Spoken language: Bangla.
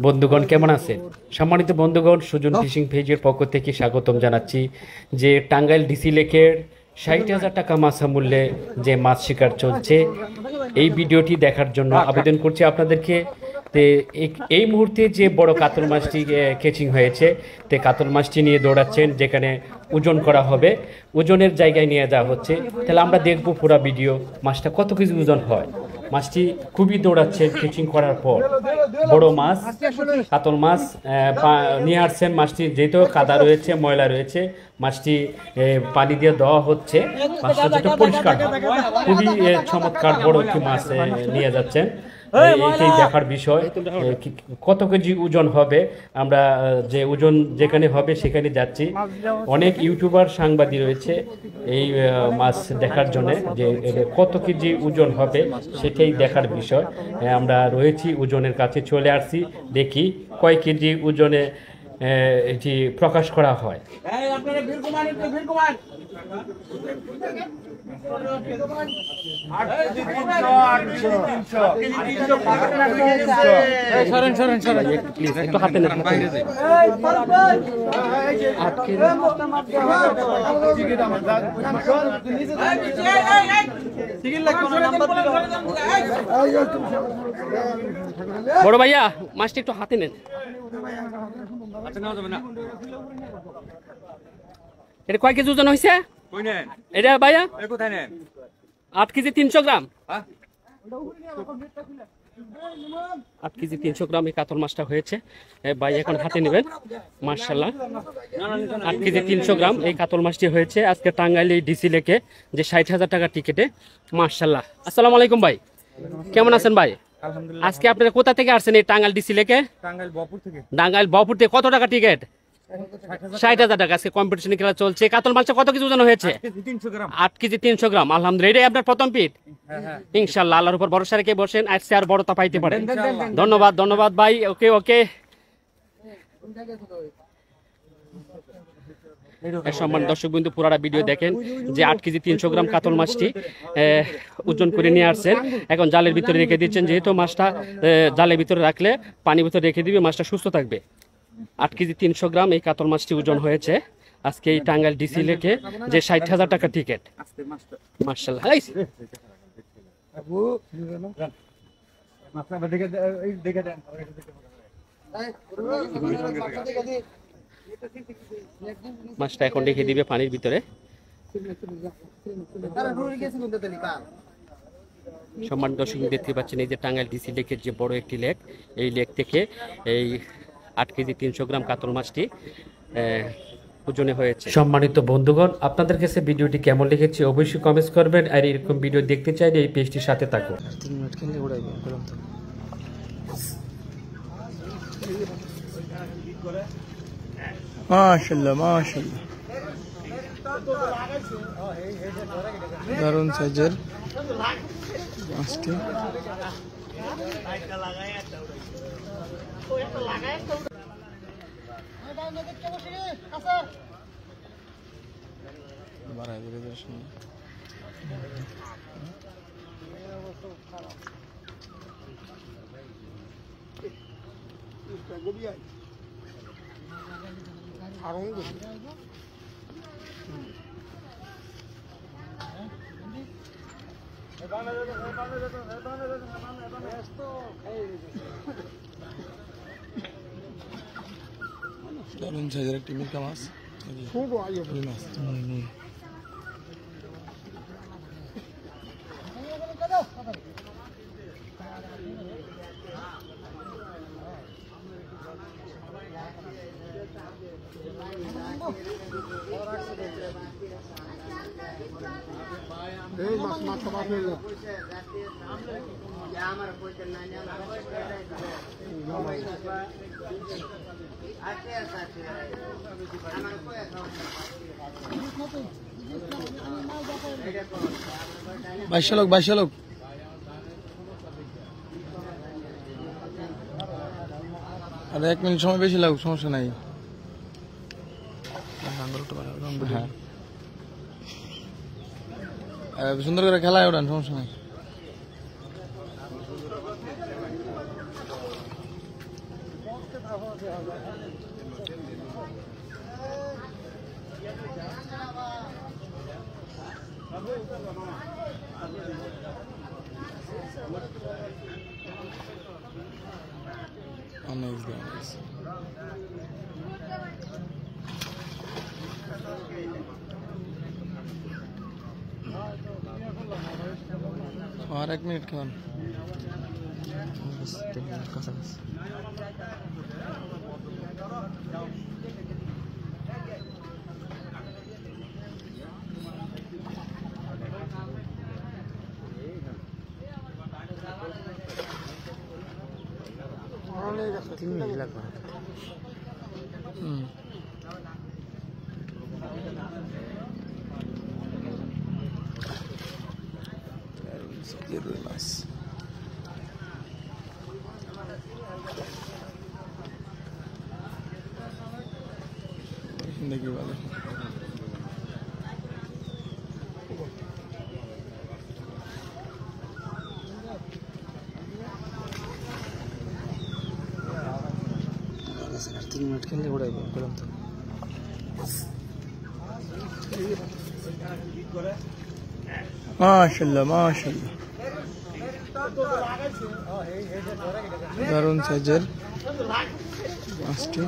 বন্ধুগণ কেমন আছেন? সম্মানিত বন্ধুগণ, সুজন ফিশিং পেজের পক্ষ থেকে স্বাগতম জানাচ্ছি। যে টাঙ্গাইল ডিসি লেকের ৬০,০০০ টাকা মাছ মূল্যে যে মাছ শিকার চলছে, এই ভিডিওটি দেখার জন্য আবেদন করছি আপনাদেরকে। এই মুহূর্তে যে বড় কাতল মাছটি ক্যাচিং হয়েছে, তে কাতল মাছটি নিয়ে দৌড়াচ্ছেন, যেখানে ওজন করা হবে, ওজনের জায়গায় নিয়ে যাওয়া হচ্ছে। তাহলে আমরা দেখব পুরো ভিডিও, মাছটা কত কেজি ওজন হয়। মাছটি খুবই দৌড়াচ্ছে ক্যাচিং করার পর। বড় মাছ, কাতল মাছ নিয়ে আসছেন। মাছটি যেহেতু কাদা রয়েছে, ময়লা রয়েছে, মাছটি পানি দিয়ে দেওয়া হচ্ছে। মাছটা যেটা পরিষ্কার, খুবই চমৎকার বড় একটি মাছ নিয়ে যাচ্ছেন। এইটাই দেখার বিষয়, কত কেজি ওজন হবে। আমরা যে ওজন যেখানে হবে সেখানে যাচ্ছি। অনেক ইউটিউবার সাংবাদিক রয়েছে এই মাছ দেখার জন্য, যে কত কেজি ওজন হবে সেটাই দেখার বিষয়। আমরা রয়েছি, ওজনের কাছে চলে আসছি, দেখি কয় কেজি ওজনে এটি প্রকাশ করা হয়। একটু হাতে নেন। বড় ভাইয়া, মাছটা একটু হাতে নেন। এটা কয় কেজি ওজন হয়েছে এটা ভাইয়া? 8 কেজি 300 গ্রাম। 8 কেজি 300 গ্রাম এই কাতল মাছটা হয়েছে। ভাই এখন হাতে নেবেন। মাশাআল্লাহ, 8 কেজি 300 গ্রাম এই কাতল মাছটি হয়েছে আজকে টাঙ্গাইল এই ডিসি লেকে, যে ৬০,০০০ টাকা টিকিটে। মাশাআল্লাহ। আসসালামু আলাইকুম ভাই, কেমন আছেন ভাই? আজকে আপনারা কোথা থেকে আসছেন এই টাঙ্গাইল ডিসি লেকে? টাঙ্গাইল বপুর থেকে। কত টাকা টিকিট? ৬০,০০০ টাকা। আজকে কম্পিটিশন খেলা চলছে। কাতল মাছটা কত কেজি ওজন হয়েছে? 8 কেজি 300 গ্রাম। আলহামদুলিল্লাহ, এটাই আপনার প্রথম পিট। ইনশাআল্লাহ, আল্লাহর উপর ভরসা রেখে বসেন, আজকে আর বড় তা পাইতে পারেন। ধন্যবাদ, ধন্যবাদ ভাই। ওকে ওকে। সম্মান দর্শক বিন্দু, পুরাটা ভিডিও দেখেন যে 8 কেজি 300 গ্রাম কাতল মাছটি ওজন করে নিয়ে আসছেন। এখন জালের ভিতরে রেখে দিচ্ছেন, যেহেতু মাছটা জালের ভিতরে রাখলে পানির ভিতরে রেখে দিবে, মাছটা সুস্থ থাকবে। 8 কেজি 300 গ্রাম এই কাতল মাছটি ওজন হয়েছে আজকে এই টাঙ্গাইল ডিসি লেকে, যে ৬০,০০০ টাকা টিকিট। মাশাআল্লাহ। মাছটা এখন রেখে দিবে পানির ভিতরে। সম্মান দর্শক দেখতে পাচ্ছেন, এই যে টাঙ্গাইল ডিসি লেকের যে বড় একটি লেক, এই লেক থেকে এই 8 কেজি 300 গ্রাম কাতল মাছটি ওজনে হয়েছে। সম্মানিত বন্ধুগণ, আপনাদের কাছে ভিডিওটি কেমন লেগেছে অবশ্যই কমেন্টস করবেন। আর এরকম ভিডিও দেখতে চাইলে এই পেজটির সাথে থাকুন। মাশাআল্লাহ মাশাআল্লাহ, দারুণ সাইজের মাছটি। দারুণ সাইজের একটি মিরকা মাছ। বাইশ লোক আর 1 মিনিট সময় বেশি লাগুক, সমস্যা নাই। সুন্দর করে খেলায় ওঠান, সমস্যা নাই। Amazing. और 1 मिनट खान Really nice. जिंदगी वाले सर 3 मिनट के लिए उड़ाई बोलम तो माशाल्लाह माशाल्लाह দারুণ সাইজের মাছটি